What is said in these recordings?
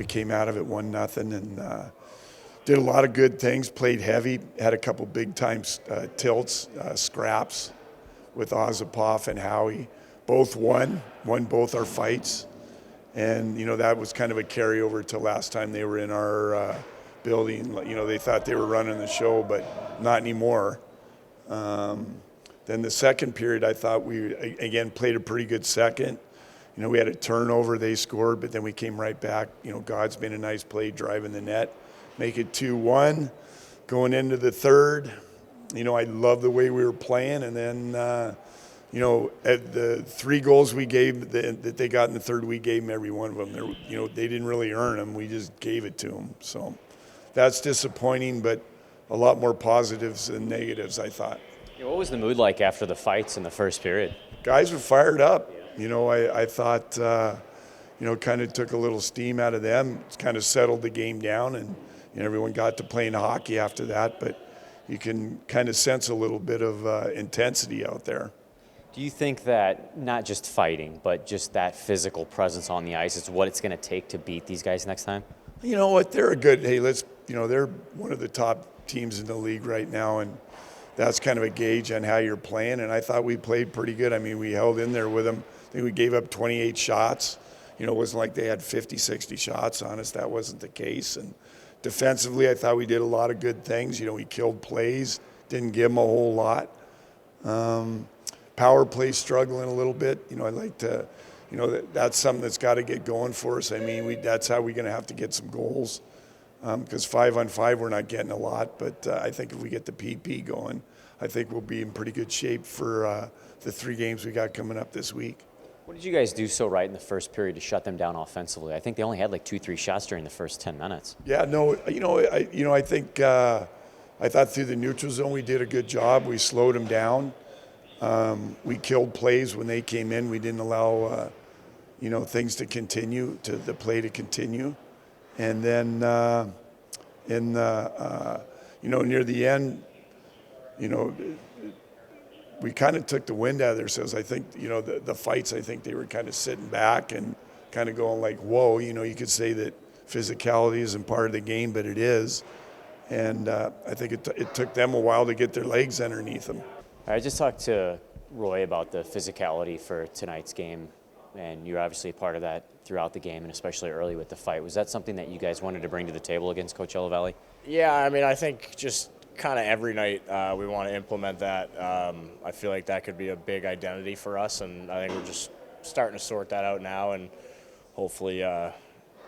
came out of it 1-0 and did a lot of good things, played heavy, had a couple big-time tilts, scraps with Ozapov and Howe. Both won both our fights. And, that was kind of a carryover to last time they were in our building. They thought they were running the show, but not anymore. Then the second period, I thought we, again, played a pretty good second. We had a turnover, they scored, but then we came right back. God's been a nice play, driving the net, make it 2-1. Going into the third, I love the way we were playing. And then, at the 3 goals we gave that they got in the third, we gave them every one of them. They didn't really earn them. We just gave it to them. So that's disappointing, but a lot more positives than negatives, I thought. What was the mood like after the fights in the first period? Guys were fired up. I thought, kind of took a little steam out of them. It's kind of settled the game down, and everyone got to playing hockey after that. But you can kind of sense a little bit of intensity out there. Do you think that not just fighting, but just that physical presence on the ice is what it's going to take to beat these guys next time? You know what? They're a good. Hey, they're one of the top teams in the league right now, and that's kind of a gauge on how you're playing. And I thought we played pretty good. I mean, we held in there with them. I think we gave up 28 shots. It wasn't like they had 50, 60 shots on us. That wasn't the case. And defensively, I thought we did a lot of good things. We killed plays, didn't give them a whole lot. Power play struggling a little bit. I'd like to, that's something that's got to get going for us. I mean, that's how we're going to have to get some goals. Because 5-on-5 we're not getting a lot, but I think if we get the PP going, I think we'll be in pretty good shape for the 3 games we got coming up this week. What did you guys do so right in the first period to shut them down offensively? I think they only had like 2-3 shots during the first 10 minutes. Yeah, no, I think I thought through the neutral zone we did a good job. We slowed them down. We killed plays when they came in. We didn't allow things to continue, the play to continue. And then near the end, we kind of took the wind out of their sails. I think, the fights, I think they were kind of sitting back and kind of going like, whoa, you could say that physicality isn't part of the game, but it is. And I think it took them a while to get their legs underneath them. I just talked to Roy about the physicality for tonight's game, and you're obviously a part of that throughout the game, and especially early with the fight. Was that something that you guys wanted to bring to the table against Coachella Valley? Yeah, I mean, I think just kind of every night we want to implement that. I feel like that could be a big identity for us, and I think we're just starting to sort that out now, and hopefully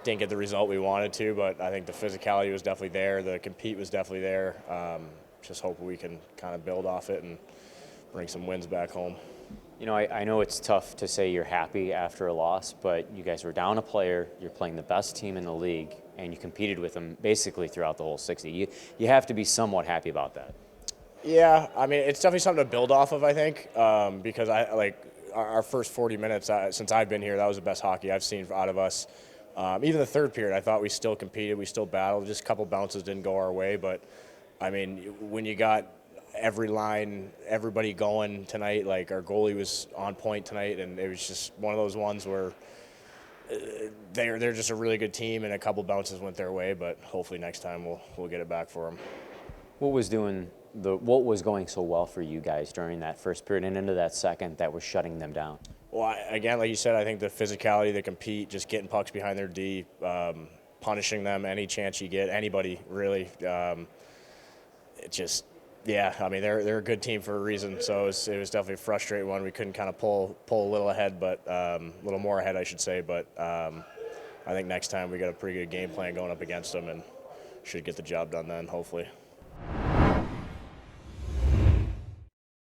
didn't get the result we wanted to, but I think the physicality was definitely there, the compete was definitely there. Just hoping we can kind of build off it and bring some wins back home. I know it's tough to say you're happy after a loss, but you guys were down a player, you're playing the best team in the league, and you competed with them basically throughout the whole 60. You have to be somewhat happy about that. Yeah, I mean, it's definitely something to build off of, I think, because our first 40 minutes, since I've been here, that was the best hockey I've seen out of us. Even the third period, I thought we still competed, we still battled, just a couple bounces didn't go our way, but, I mean, when you got every line, everybody going tonight, like our goalie was on point tonight, and it was just one of those ones where they're just a really good team, and a couple bounces went their way, but hopefully next time we'll get it back for them. What was going so well for you guys during that first period and into that second that was shutting them down? Well, again, like you said, I think the physicality, the compete, just getting pucks behind their D, punishing them any chance you get, anybody really. It just. Yeah, I mean, they're a good team for a reason, so it was definitely a frustrating one. We couldn't kind of pull a little ahead, but a little more ahead, I should say. But I think next time we got a pretty good game plan going up against them and should get the job done then, hopefully.